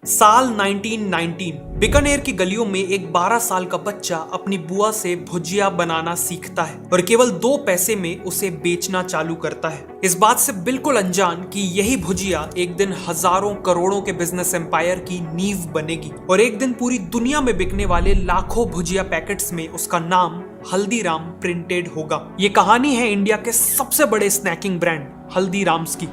साल 1919 बीकानेर की गलियों में एक 12 साल का बच्चा अपनी बुआ से भुजिया बनाना सीखता है और केवल 2 पैसे में उसे बेचना चालू करता है, इस बात से बिल्कुल अनजान कि यही भुजिया एक दिन हजारों करोड़ों के बिजनेस एम्पायर की नींव बनेगी और एक दिन पूरी दुनिया में बिकने वाले लाखों भुजिया पैकेट्स में उसका नाम हल्दीराम प्रिंटेड होगा। ये कहानी है इंडिया के सबसे बड़े स्नैकिंग ब्रांड हल्दीराम्स की।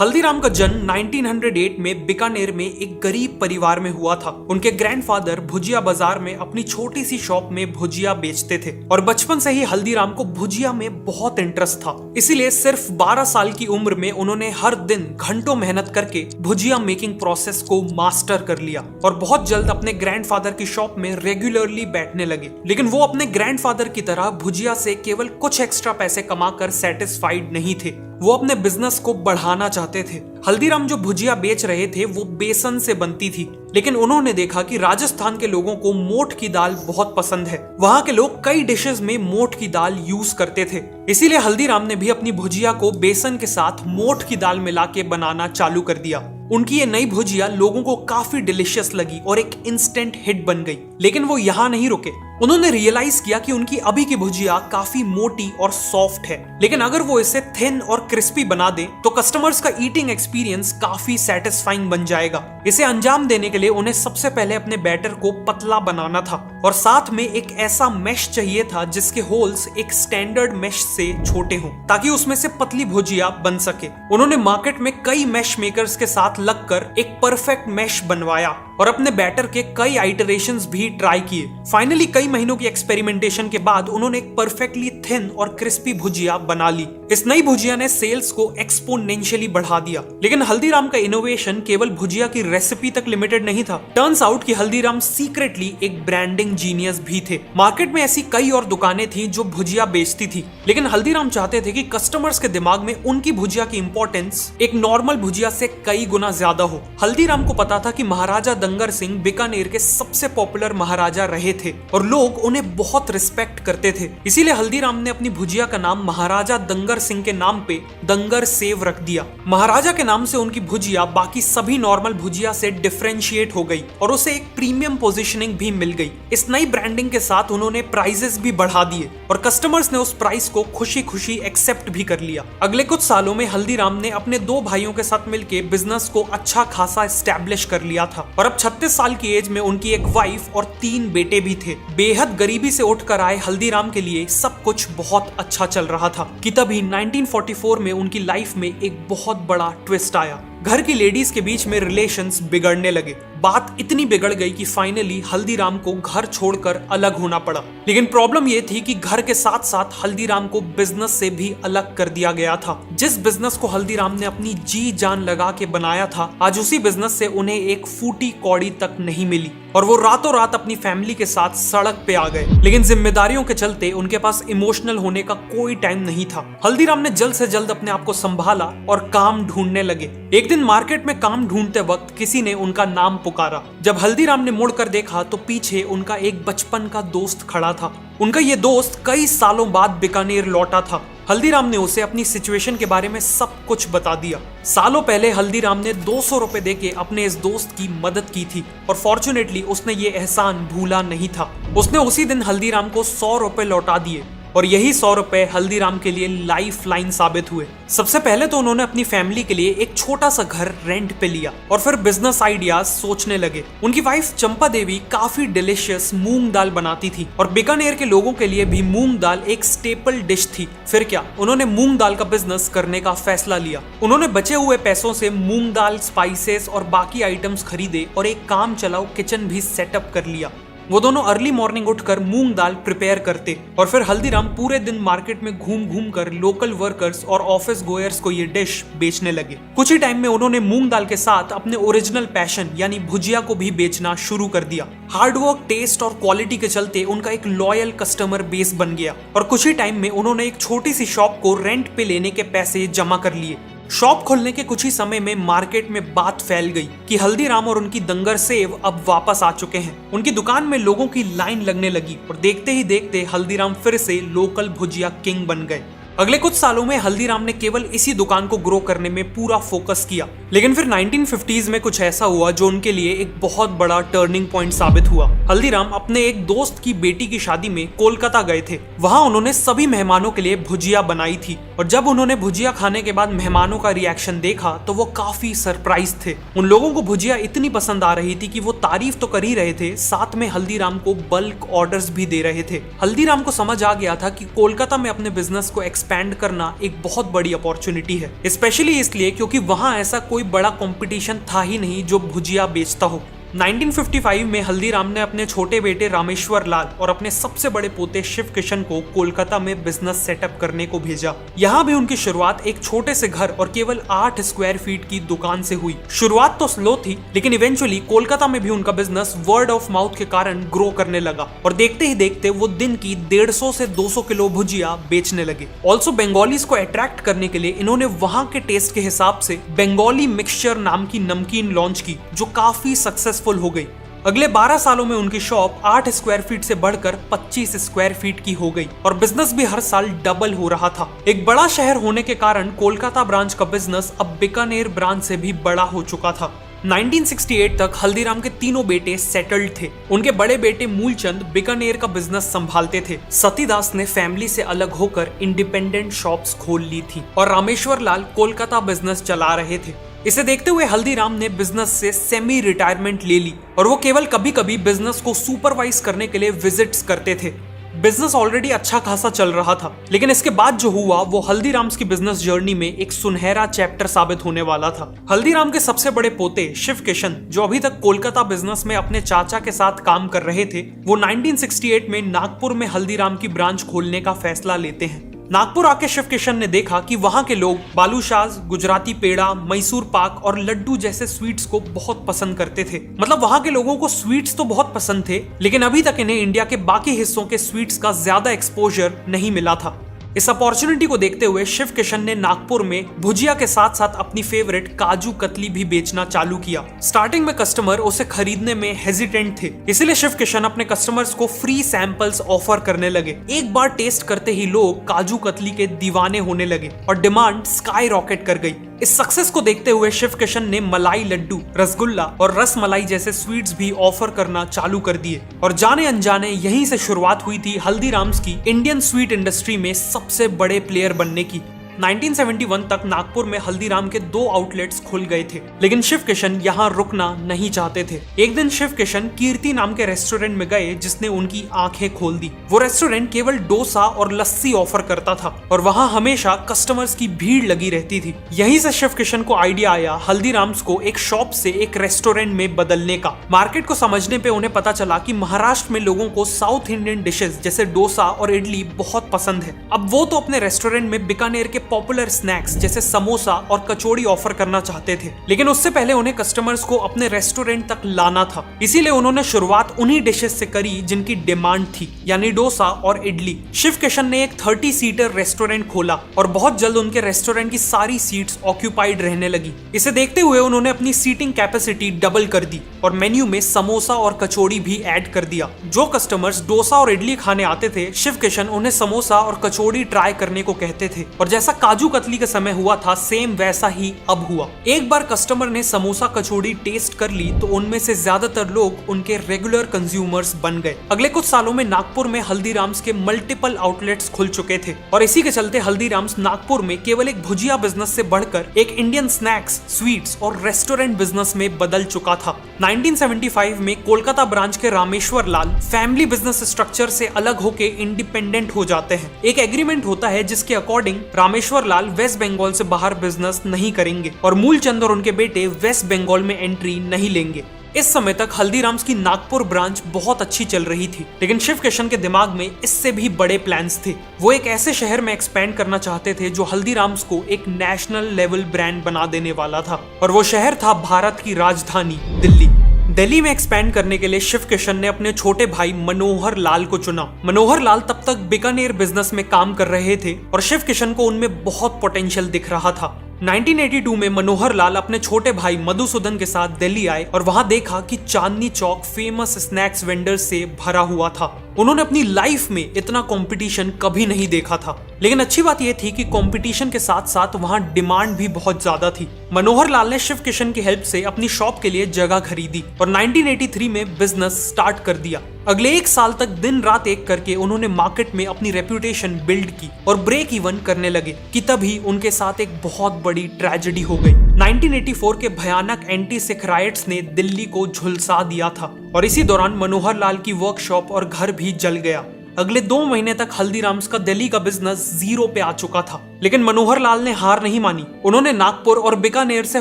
हल्दीराम का जन्म 1908 में बीकानेर में एक गरीब परिवार में हुआ था। उनके ग्रैंडफादर भुजिया बाजार में अपनी छोटी सी शॉप में भुजिया बेचते थे और बचपन से ही हल्दीराम को भुजिया में बहुत इंटरेस्ट था। इसीलिए सिर्फ 12 साल की उम्र में उन्होंने हर दिन घंटों मेहनत करके भुजिया मेकिंग प्रोसेस को मास्टर कर लिया और बहुत जल्द अपने ग्रैंडफादर की शॉप में रेगुलरली बैठने लगे। लेकिन वो अपने ग्रैंडफादर की तरह भुजिया से केवल कुछ एक्स्ट्रा पैसे कमाकर सेटिस्फाइड नहीं थे, वो अपने बिजनेस को बढ़ाना चाहते थे। हल्दीराम जो भुजिया बेच रहे थे वो बेसन से बनती थी, लेकिन उन्होंने देखा कि राजस्थान के लोगों को मोठ की दाल बहुत पसंद है। वहां के लोग कई डिशेस में मोठ की दाल यूज करते थे, इसीलिए हल्दीराम ने भी अपनी भुजिया को बेसन के साथ मोठ की दाल मिला के बनाना चालू कर दिया। उनकी ये नई भुजिया लोगों को काफी डिलीशियस लगी और एक इंस्टेंट हिट बन गई। लेकिन वो यहाँ नहीं रुके, उन्होंने रियलाइज किया कि उनकी अभी की भुजिया काफी मोटी और सॉफ्ट है, लेकिन अगर वो इसे थिन और क्रिस्पी बना दें तो कस्टमर्स का ईटिंग एक्सपीरियंस काफी सेटिस्फाइंग बन जाएगा। इसे अंजाम देने के लिए उन्हें सबसे पहले अपने बैटर को पतला बनाना था और साथ में एक ऐसा मेश चाहिए था जिसके होल्स एक स्टैंडर्ड मेश से छोटे हों ताकि उसमें से पतली भुजिया बन सके। उन्होंने मार्केट में कई मेश मेकर्स के साथ लगकर एक परफेक्ट मेश बनवाया और अपने बैटर के कई आइटरेशंस भी ट्राई किए। फाइनली कई महीनों की एक्सपेरिमेंटेशन के बाद उन्होंने एक परफेक्टली थिन और क्रिस्पी भुजिया बना ली। इस नई भुजिया ने सेल्स को एक्सपोनेंशियली बढ़ा दिया। लेकिन हल्दीराम का इनोवेशन केवल भुजिया की रेसिपी तक लिमिटेड नहीं था। टर्न्स आउट कि हल्दीराम सीक्रेटली एक ब्रांडिंग जीनियस भी थे। मार्केट में ऐसी कई और दुकानें थी जो भुजिया बेचती थी, लेकिन हल्दीराम चाहते थे कि कस्टमर्स के दिमाग में उनकी भुजिया की इंपॉर्टेंस एक नॉर्मल भुजिया से कई गुना ज्यादा हो। हल्दीराम को पता था कि महाराजा दंगर सिंह बीकानेर के सबसे पॉपुलर महाराजा रहे थे और लोग उन्हें बहुत रिस्पेक्ट करते थे। इसीलिए हल्दीराम ने अपनी भुजिया का नाम महाराजा दंगर सिंह के नाम पे दंगर सेव रख दिया। महाराजा के नाम से उनकी भुजिया बाकी सभी नॉर्मल भुजिया से डिफरेंशिएट हो गई और उसे एक प्रीमियम पोजीशनिंग भी मिल गई। इस नई ब्रांडिंग के साथ उन्होंने प्राइजेस भी बढ़ा दिए और कस्टमर्स ने उस प्राइस को खुशी खुशी एक्सेप्ट भी कर लिया। अगले कुछ सालों में हल्दीराम ने अपने 2 भाइयों के साथ मिलकर बिजनेस को अच्छा खासा एस्टैब्लिश कर लिया था और अब 36 साल की एज में उनकी एक वाइफ और 3 बेटे भी थे। बेहद गरीबी से उठकर आए हल्दीराम के लिए सब कुछ बहुत अच्छा चल रहा था कि तभी 1944 में उनकी लाइफ में एक बहुत बड़ा ट्विस्ट आया। घर की लेडीज के बीच में रिलेशंस बिगड़ने लगे। बात इतनी बिगड़ गई कि फाइनली हल्दीराम को घर छोड़कर अलग होना पड़ा। लेकिन प्रॉब्लम यह थी कि घर के साथ साथ हल्दीराम को बिजनेस से भी अलग कर दिया गया था। जिस बिजनेस को हल्दीराम ने अपनी जी जान लगा के बनाया था, आज उसी बिजनेस से उन्हें एक फूटी कौड़ी तक नहीं मिली और वो रातों रात अपनी फैमिली के साथ सड़क पे आ गए। लेकिन जिम्मेदारियों के चलते उनके पास इमोशनल होने का कोई टाइम नहीं था। हल्दीराम ने जल्द से जल्द अपने आप को संभाला और काम ढूंढने लगे। एक दिन मार्केट में काम ढूंढते वक्त किसी ने उनका नाम पुकारा। जब हल्दीराम ने मुड़कर देखा तो पीछे उनका एक बचपन का दोस्त खड़ा था। उनका ये दोस्त कई सालों बाद बीकानेर लौटा था। हल्दीराम ने उसे अपनी सिचुएशन के बारे में सब कुछ बता दिया। सालों पहले हल्दीराम ने 200 रुपए देके अपने इस दोस्त की मदद की थी और फॉर्चुनेटली उसने ये एहसान भूला नहीं था। उसने उसी दिन हल्दीराम को 100 रुपए लौटा दिए और यही 100 रुपए हल्दीराम के लिए लाइफ लाइन साबित हुए। सबसे पहले तो उन्होंने अपनी फैमिली के लिए एक छोटा सा घर रेंट पे लिया और फिर बिजनेस आइडियाज सोचने लगे। उनकी वाइफ चंपा देवी काफी डिलीशियस मूंग दाल बनाती थी और बीकानेर के लोगों के लिए भी मूंग दाल एक स्टेपल डिश थी। फिर क्या, उन्होंने मूंग दाल का बिजनेस करने का फैसला लिया। उन्होंने बचे हुए पैसों से मूंग दाल, स्पाइसेस और बाकी आइटम्स खरीदे और एक काम चलाऊ किचन भी सेटअप कर लिया। वो दोनों अर्ली मॉर्निंग उठकर मूंग दाल प्रिपेयर करते और फिर हल्दीराम पूरे दिन मार्केट में घूम घूम कर लोकल वर्कर्स और ऑफिस गोयर्स को ये डिश बेचने लगे। कुछ ही टाइम में उन्होंने मूंग दाल के साथ अपने ओरिजिनल पैशन यानी भुजिया को भी बेचना शुरू कर दिया। हार्डवर्क, टेस्ट और क्वालिटी के चलते उनका एक लॉयल कस्टमर बेस बन गया और कुछ ही टाइम में उन्होंने एक छोटी सी शॉप को रेंट पे लेने के पैसे जमा कर लिए। शॉप खोलने के कुछ ही समय में मार्केट में बात फैल गई कि हल्दीराम और उनकी दंगर सेव अब वापस आ चुके हैं। उनकी दुकान में लोगों की लाइन लगने लगी और देखते ही देखते हल्दीराम फिर से लोकल भुजिया किंग बन गए। अगले कुछ सालों में हल्दीराम ने केवल इसी दुकान को ग्रो करने में पूरा फोकस किया, लेकिन फिर 1950s में कुछ ऐसा हुआ जो उनके लिए एक बहुत बड़ा टर्निंग पॉइंट साबित हुआ। हल्दीराम अपने एक दोस्त की बेटी की शादी में कोलकाता गए थे। वहां उन्होंने सभी मेहमानों के लिए भुजिया बनाई थी और जब उन्होंने भुजिया खाने के बाद मेहमानों का रिएक्शन देखा तो वो काफी सरप्राइज थे। उन लोगों को भुजिया इतनी पसंद आ रही थी कि वो तारीफ तो कर ही रहे थे, साथ में हल्दीराम को बल्क ऑर्डर्स भी दे रहे थे। हल्दीराम को समझ आ गया था कि कोलकाता में अपने बिजनेस को एक्सपैंड करना एक बहुत बड़ी अपॉर्चुनिटी है, स्पेशली इसलिए क्योंकि वहां ऐसा कोई बड़ा कंपटीशन था ही नहीं जो भुजिया बेचता हो। 1955 में हल्दीराम ने अपने छोटे बेटे रामेश्वर लाल और अपने सबसे बड़े पोते शिव किशन को कोलकाता में बिजनेस सेटअप करने को भेजा। यहाँ भी उनकी शुरुआत एक छोटे से घर और केवल 8 स्क्वायर फीट की दुकान से हुई। शुरुआत तो स्लो थी, लेकिन इवेंचुअली कोलकाता में भी उनका बिजनेस वर्ड ऑफ माउथ के कारण ग्रो करने लगा और देखते ही देखते वो दिन की 150 से 200 किलो भुजिया बेचने लगे। ऑल्सो बंगालीज को अट्रैक्ट करने के लिए इन्होंने वहां के टेस्ट के हिसाब से बंगाली मिक्सचर नाम की नमकीन लॉन्च की, जो काफी सक्सेसफुल हो गई। अगले 12 सालों में उनकी शॉप 8 स्क्वायर फीट से बढ़कर 25 स्क्वायर फीट की हो गई और बिजनेस भी हर साल डबल हो रहा था। एक बड़ा शहर होने के कारण कोलकाता ब्रांच का बिजनेस अब बीकानेर ब्रांच से भी बड़ा हो चुका था। 1968 तक हल्दीराम के तीनों बेटे सेटल्ड थे। उनके बड़े बेटे मूलचंद बीकानेर का बिजनेस संभालते थे। सतीदास ने फैमिली से अलग होकर इंडिपेंडेंट शॉप्स खोल ली थी और रामेश्वर लाल कोलकाता बिजनेस चला रहे थे। इसे देखते हुए हल्दीराम ने बिजनेस से सेमी रिटायरमेंट ले ली और वो केवल कभी कभी बिजनेस को सुपरवाइज करने के लिए विजिट्स करते थे। बिजनेस ऑलरेडी अच्छा खासा चल रहा था, लेकिन इसके बाद जो हुआ वो हल्दीराम्स की बिजनेस जर्नी में एक सुनहरा चैप्टर साबित होने वाला था। हल्दीराम के सबसे बड़े पोते शिव किशन, जो अभी तक कोलकाता बिजनेस में अपने चाचा के साथ काम कर रहे थे, वो 1968 में नागपुर में हल्दीराम की ब्रांच खोलने का फैसला लेते हैं। नागपुर आके शिव किशन ने देखा कि वहां के लोग बालूशाज, गुजराती पेड़ा, मैसूर पाक और लड्डू जैसे स्वीट्स को बहुत पसंद करते थे। मतलब वहां के लोगों को स्वीट्स तो बहुत पसंद थे, लेकिन अभी तक इन्हें इंडिया के बाकी हिस्सों के स्वीट्स का ज्यादा एक्सपोजर नहीं मिला था। इस अपॉर्चुनिटी को देखते हुए शिव किशन ने नागपुर में भुजिया के साथ साथ अपनी फेवरेट काजू कतली भी बेचना चालू किया। स्टार्टिंग में कस्टमर उसे खरीदने में हेजिटेंट थे, इसलिए शिव किशन अपने कस्टमर्स को फ्री सैंपल्स ऑफर करने लगे। एक बार टेस्ट करते ही लोग काजू कतली के दीवाने होने लगे और डिमांड स्काई रॉकेट कर गई। इस सक्सेस को देखते हुए शिव किशन ने मलाई लड्डू, रसगुल्ला और रस मलाई जैसे स्वीट्स भी ऑफर करना चालू कर दिए और जाने अनजाने यहीं से शुरुआत हुई थी हल्दीराम्स की इंडियन स्वीट इंडस्ट्री में सबसे बड़े प्लेयर बनने की। 1971 तक नागपुर में हल्दीराम के 2 आउटलेट्स खुल गए थे, लेकिन शिव किशन यहाँ रुकना नहीं चाहते थे। एक दिन शिव किशन कीर्ति नाम के रेस्टोरेंट में गए, जिसने उनकी आंखें खोल दी। वो रेस्टोरेंट केवल डोसा और लस्सी ऑफर करता था और वहाँ हमेशा कस्टमर्स की भीड़ लगी रहती थी। यहीं से शिव किशन को आइडिया आया हल्दीराम्स को एक शॉप से एक रेस्टोरेंट में बदलने का। मार्केट को समझने पे उन्हें पता चला कि महाराष्ट्र में लोगों को साउथ इंडियन डिशेस जैसे डोसा और इडली बहुत पसंद है। अब वो तो अपने रेस्टोरेंट में बीकानेर के पॉपुलर स्नैक्स जैसे समोसा और कचौड़ी ऑफर करना चाहते थे, लेकिन उससे पहले उन्हें कस्टमर्स को अपने रेस्टोरेंट तक लाना था। इसीलिए उन्होंने शुरुआत उन्हीं डिशेस से करी जिनकी डिमांड थी, यानी डोसा और इडली। शिव किशन ने एक 30 सीटर रेस्टोरेंट खोला और बहुत जल्द उनके रेस्टोरेंट की सारी सीट्स ऑक्यूपाइड रहने लगी। इसे देखते हुए उन्होंने अपनी सीटिंग कैपेसिटी डबल कर दी और मेन्यू में समोसा और कचौड़ी भी ऐड कर दिया। जो कस्टमर्स डोसा और इडली खाने आते थे, शिव किशन उन्हें समोसा और कचौड़ी ट्राई करने को कहते थे और जैसा काजू कतली के समय हुआ था, सेम वैसा ही अब हुआ। एक बार कस्टमर ने समोसा कचौड़ी टेस्ट कर ली तो उनमें से ज्यादातर लोग उनके रेगुलर कंज्यूमर्स बन गए। अगले कुछ सालों में नागपुर में हल्दीराम्स के मल्टीपल आउटलेट्स खुल चुके थे और इसी के चलते हल्दीराम्स नागपुर में केवल एक भुजिया बिजनेस से बढ़कर एक इंडियन स्नैक्स, स्वीट्स और रेस्टोरेंट बिजनेस में बदल चुका था। 1975 में कोलकाता ब्रांच के रामेश्वर लाल फैमिली बिजनेस स्ट्रक्चर से अलग होके इंडिपेंडेंट हो जाते हैं। एक एग्रीमेंट होता है जिसके अकॉर्डिंग रामेश्वर लाल वेस्ट बंगाल से बाहर बिजनेस नहीं करेंगे और मूलचंद और उनके बेटे वेस्ट बंगाल में एंट्री नहीं लेंगे। इस समय तक हल्दीराम्स की नागपुर ब्रांच बहुत अच्छी चल रही थी, लेकिन शिव किशन के दिमाग में इससे भी बड़े प्लान्स थे। वो एक ऐसे शहर में एक्सपैंड करना चाहते थे जो हल्दीराम्स को एक नेशनल लेवल ब्रांड बना देने वाला था और वो शहर था भारत की राजधानी दिल्ली। दिल्ली में एक्सपैंड करने के लिए शिव किशन ने अपने छोटे भाई मनोहर लाल को चुना। मनोहर लाल तब तक बीकानेर बिजनेस में काम कर रहे थे और शिव किशन को उनमें बहुत पोटेंशियल दिख रहा था। 1982 में मनोहर लाल अपने छोटे भाई मधुसूदन के साथ दिल्ली आए और वहां देखा कि Chandni Chowk famous snacks vendor से भरा हुआ था। उन्होंने अपनी लाइफ में इतना कंपटीशन कभी नहीं देखा था। लेकिन अच्छी बात यह थी कि कंपटीशन के साथ साथ वहां डिमांड भी बहुत ज्यादा थी। मनोहर लाल ने शिव किशन की हेल्प से अपनी शॉप के लिए जगह खरीदी और 1983 में बिजनेस स्टार्ट कर दिया। अगले 1 साल तक दिन रात एक करके उन्होंने मार्केट में अपनी रेपुटेशन बिल्ड की और ब्रेक इवन करने लगे कि तभी उनके साथ एक बहुत बड़ी ट्रेजेडी हो गई। 1984 के भयानक एंटी सिख राइट्स ने दिल्ली को झुलसा दिया था और इसी दौरान मनोहर लाल की वर्कशॉप और घर भी जल गया। अगले 2 महीने तक हल्दीराम्स का दिल्ली का बिजनेस जीरो पे आ चुका था। लेकिन मनोहर लाल ने हार नहीं मानी। उन्होंने नागपुर और बीकानेर से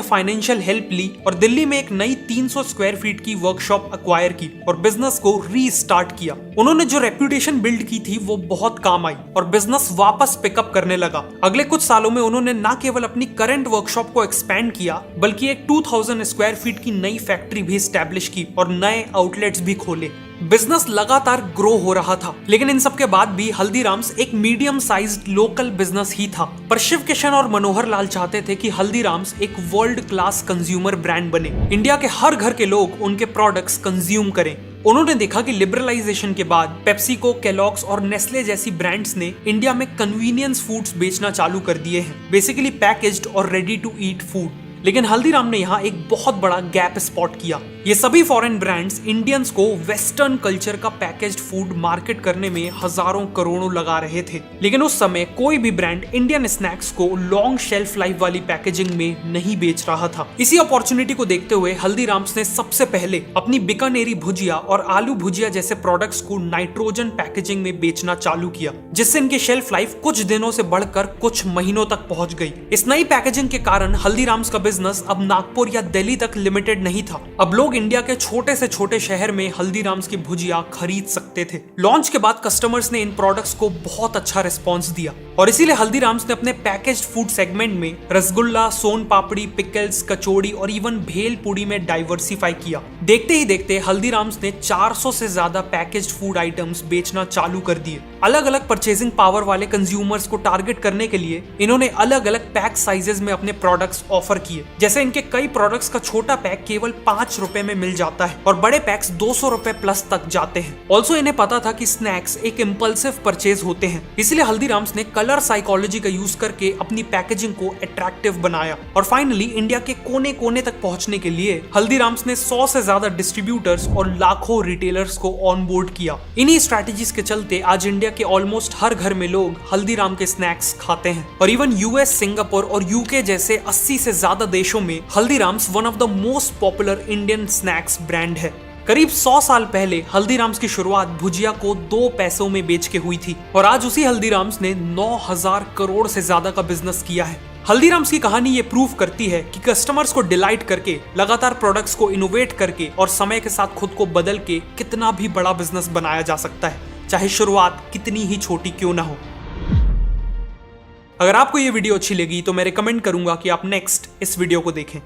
फाइनेंशियल हेल्प ली और दिल्ली में एक नई 300 स्क्वायर फीट की वर्कशॉप एक्वायर की और बिजनेस को रीस्टार्ट किया। उन्होंने जो रेप्यूटेशन बिल्ड की थी वो बहुत काम आई और बिजनेस वापस पिकअप करने लगा। अगले कुछ सालों में उन्होंने न केवल अपनी करंट वर्कशॉप को एक्सपैंड किया बल्कि एक 2000 स्क्वायर फीट की नई फैक्ट्री भी स्टैब्लिश की और नए आउटलेट्स भी खोले। बिजनेस लगातार ग्रो हो रहा था, लेकिन इन सब के बाद भी हल्दीराम्स एक मीडियम साइज्ड लोकल बिजनेस ही था। पर शिव किशन और मनोहर लाल चाहते थे कि हल्दीराम्स एक वर्ल्ड क्लास कंज्यूमर ब्रांड बने, इंडिया के हर घर के लोग उनके प्रोडक्ट्स कंज्यूम करें। उन्होंने देखा कि लिबरलाइजेशन के बाद पेप्सिको, केलॉग्स और नेस्ले जैसी ब्रांड्स ने इंडिया में कन्वीनियंस फूड्स बेचना चालू कर दिए हैं, बेसिकली पैकेज्ड और रेडी टू ईट फूड। लेकिन हल्दीराम ने यहाँ एक बहुत बड़ा गैप स्पॉट किया। ये सभी फॉरेन ब्रांड्स इंडियंस को वेस्टर्न कल्चर का पैकेज्ड फूड मार्केट करने में हजारों करोड़ों लगा रहे थे, लेकिन उस समय कोई भी ब्रांड इंडियन स्नैक्स को लॉन्ग शेल्फ लाइफ वाली पैकेजिंग में नहीं बेच रहा था। इसी अपॉर्चुनिटी को देखते हुए हल्दीराम्स ने सबसे पहले अपनी बीकानेरी भुजिया और आलू भुजिया जैसे प्रोडक्ट्स को नाइट्रोजन पैकेजिंग में बेचना चालू किया, जिससे इनकी शेल्फ लाइफ कुछ दिनों से बढ़कर कुछ महीनों तक पहुंच गई। इस नई पैकेजिंग के कारण हल्दीराम्स का बिजनेस अब नागपुर या दिल्ली तक लिमिटेड नहीं था। अब लोग इंडिया के छोटे से छोटे शहर में हल्दीराम्स की भुजिया खरीद सकते थे। लॉन्च के बाद कस्टमर्स ने इन प्रोडक्ट्स को बहुत अच्छा रिस्पांस दिया और इसीलिए हल्दीराम्स ने अपने पैकेज्ड फूड सेगमेंट में रसगुल्ला, सोन पापड़ी, पिकल्स, कचौड़ी और इवन भेल पूड़ी में डाइवर्सिफाई किया। देखते ही देखते हल्दीराम्स ने 400 से ज्यादा पैकेज्ड फूड आइटम्स बेचना चालू कर दिए। अलग अलग परचेजिंग पावर वाले कंज्यूमर्स को टारगेट करने के लिए इन्होंने अलग अलग पैक साइजेस में अपने प्रोडक्ट्स ऑफर किए। जैसे इनके कई प्रोडक्ट्स का छोटा पैक केवल 5 रुपए में मिल जाता है और बड़े पैक्स 200 रुपए प्लस तक जाते हैं। ऑल्सो इन्हें पता था कि स्नैक्स एक इम्पल्सिव परचेज होते हैं, इसलिए हल्दीराम्स ने कलर साइकोलॉजी का यूज करके अपनी पैकेजिंग को अट्रैक्टिव बनाया और फाइनली इंडिया के कोने कोने तक पहुंचने के लिए हल्दीराम्स ने 100 से ज्यादा डिस्ट्रीब्यूटर्स और लाखों रिटेलर्स को ऑन बोर्ड किया। इन्हीं स्ट्रेटेजीज के चलते आज इंडिया के ऑलमोस्ट हर घर में लोग हल्दीराम के स्नैक्स खाते हैं और इवन यूएस, सिंगापुर और यूके जैसे 80 से ज्यादा देशों में Haldiram's one of the most popular Indian snacks brand है। करीब 100 साल पहले हल्दीराम्स की शुरुआत भुजिया को 2 पैसों में बेच के हुई थी और आज उसी हल्दीराम्स ने 9000 करोड़ से ज्यादा का बिजनेस किया है। हल्दीराम्स की कहानी ये प्रूव करती है कि कस्टमर्स को डिलाइट करके, लगातार प्रोडक्ट्स को इनोवेट करके और समय के साथ खुद को बदल के कितना भी बड़ा बिजनेस बनाया जा सकता है, चाहे शुरुआत कितनी ही छोटी क्यों ना हो। अगर आपको ये वीडियो अच्छी लगी तो मैं रिकमेंड करूंगा कि आप नेक्स्ट इस वीडियो को देखें।